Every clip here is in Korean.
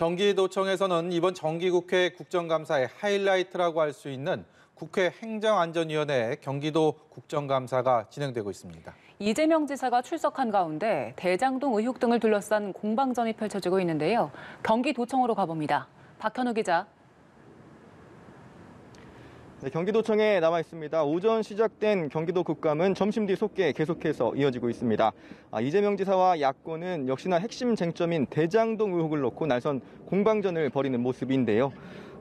경기도청에서는 이번 정기국회 국정감사의 하이라이트라고 할 수 있는 국회 행정안전위원회 경기도 국정감사가 진행되고 있습니다. 이재명 지사가 출석한 가운데 대장동 의혹 등을 둘러싼 공방전이 펼쳐지고 있는데요. 경기도청으로 가봅니다. 박현우 기자. 네, 경기도청에 나와 있습니다. 오전 시작된 경기도 국감은 점심 뒤 속개 계속해서 이어지고 있습니다. 이재명 지사와 야권은 역시나 핵심 쟁점인 대장동 의혹을 놓고 날선 공방전을 벌이는 모습인데요.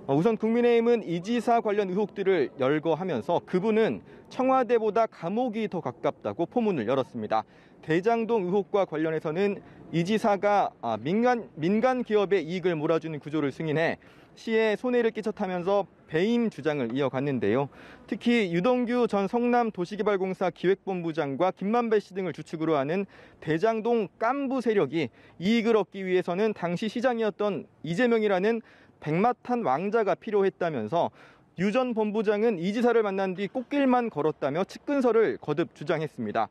우선 국민의힘은 이 지사 관련 의혹들을 열거하면서 그분은 청와대보다 감옥이 더 가깝다고 포문을 열었습니다. 대장동 의혹과 관련해서는 이 지사가 민간 기업의 이익을 몰아주는 구조를 승인해 시에 손해를 끼쳤다면서 배임 주장을 이어갔는데요. 특히 유동규 전 성남도시개발공사 기획본부장과 김만배 씨 등을 주축으로 하는 대장동 깐부 세력이 이익을 얻기 위해서는 당시 시장이었던 이재명이라는 백마탄 왕자가 필요했다면서 유 전 본부장은 이 지사를 만난 뒤 꽃길만 걸었다며 측근설을 거듭 주장했습니다.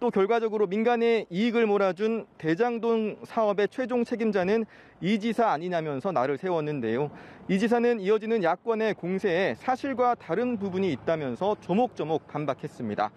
또 결과적으로 민간의 이익을 몰아준 대장동 사업의 최종 책임자는 이 지사 아니냐면서 날을 세웠는데요. 이 지사는 이어지는 야권의 공세에 사실과 다른 부분이 있다면서 조목조목 반박했습니다.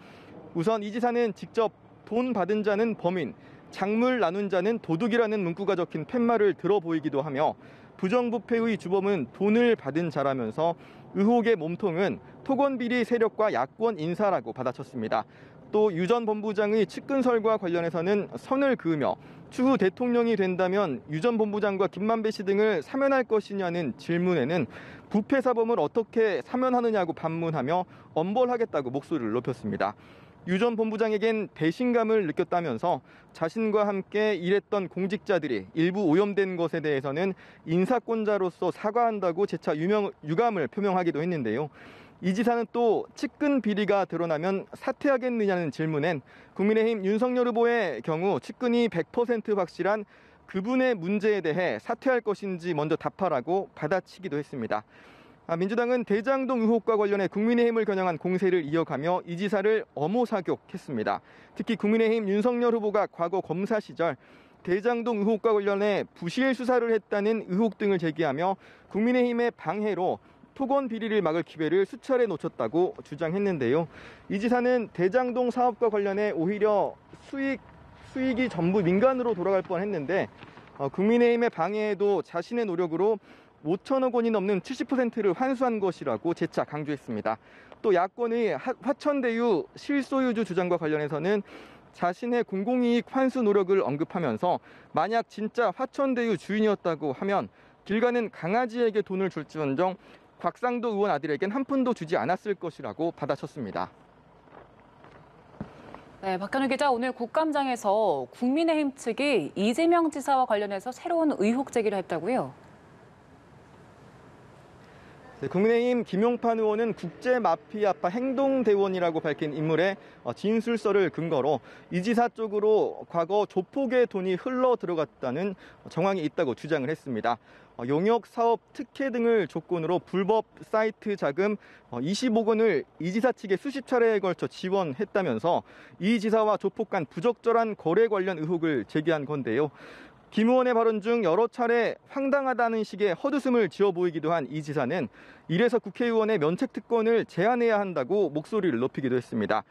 우선 이 지사는 직접 돈 받은 자는 범인, 작물 나눈 자는 도둑이라는 문구가 적힌 팻말을 들어 보이기도 하며 부정부패의 주범은 돈을 받은 자라면서 의혹의 몸통은 토건비리 세력과 야권 인사라고 받아쳤습니다. 또 유 전 본부장의 측근설과 관련해서는 선을 그으며 추후 대통령이 된다면 유 전 본부장과 김만배 씨 등을 사면할 것이냐는 질문에는 부패 사범을 어떻게 사면하느냐고 반문하며 엄벌하겠다고 목소리를 높였습니다. 유 전 본부장에겐 배신감을 느꼈다면서 자신과 함께 일했던 공직자들이 일부 오염된 것에 대해서는 인사권자로서 사과한다고 재차 유감을 표명하기도 했는데요. 이 지사는 또 측근 비리가 드러나면 사퇴하겠느냐는 질문엔 국민의힘 윤석열 후보의 경우 측근이 100% 확실한 그분의 문제에 대해 사퇴할 것인지 먼저 답하라고 받아치기도 했습니다. 민주당은 대장동 의혹과 관련해 국민의힘을 겨냥한 공세를 이어가며 이 지사를 엄호사격했습니다. 특히 국민의힘 윤석열 후보가 과거 검사 시절 대장동 의혹과 관련해 부실 수사를 했다는 의혹 등을 제기하며 국민의힘의 방해로 토건 비리를 막을 기회를 수차례 놓쳤다고 주장했는데요. 이 지사는 대장동 사업과 관련해 오히려 수익이 전부 민간으로 돌아갈 뻔했는데 국민의힘의 방해에도 자신의 노력으로 5천억 원이 넘는 70%를 환수한 것이라고 재차 강조했습니다. 또 야권의 화천대유 실소유주 주장과 관련해서는 자신의 공공이익 환수 노력을 언급하면서 만약 진짜 화천대유 주인이었다고 하면 길 가는 강아지에게 돈을 줄지언정 곽상도 의원 아들에겐 한 푼도 주지 않았을 것이라고 받아쳤습니다. 네, 박현우 기자, 오늘 국감장에서 국민의힘 측이 이재명 지사와 관련해서 새로운 의혹 제기를 했다고요? 네, 국민의힘 김용판 의원은 국제마피아파 행동대원이라고 밝힌 인물의 진술서를 근거로 이 지사 쪽으로 과거 조폭의 돈이 흘러 들어갔다는 정황이 있다고 주장을 했습니다. 용역사업 특혜 등을 조건으로 불법 사이트 자금 20억 원을 이 지사 측에 수십 차례에 걸쳐 지원했다면서 이 지사와 조폭 간 부적절한 거래 관련 의혹을 제기한 건데요. 김 의원의 발언 중 여러 차례 황당하다는 식의 헛웃음을 지어 보이기도 한 이 지사는 이래서 국회의원의 면책특권을 제한해야 한다고 목소리를 높이기도 했습니다.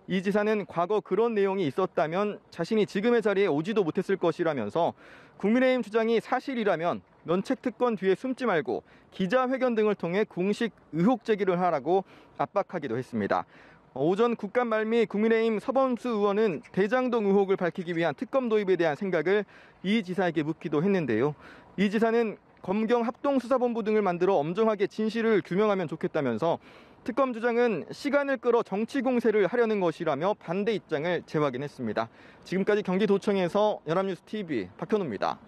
이 지사는 과거 그런 내용이 있었다면 자신이 지금의 자리에 오지도 못했을 것이라면서 국민의힘 주장이 사실이라면 면책특권 뒤에 숨지 말고 기자회견 등을 통해 공식 의혹 제기를 하라고 압박하기도 했습니다. 오전 국감 말미 국민의힘 서범수 의원은 대장동 의혹을 밝히기 위한 특검 도입에 대한 생각을 이 지사에게 묻기도 했는데요. 이 지사는 검경 합동수사본부 등을 만들어 엄정하게 진실을 규명하면 좋겠다면서 특검 주장은 시간을 끌어 정치 공세를 하려는 것이라며 반대 입장을 재확인했습니다. 지금까지 경기도청에서 연합뉴스 TV 박현우입니다.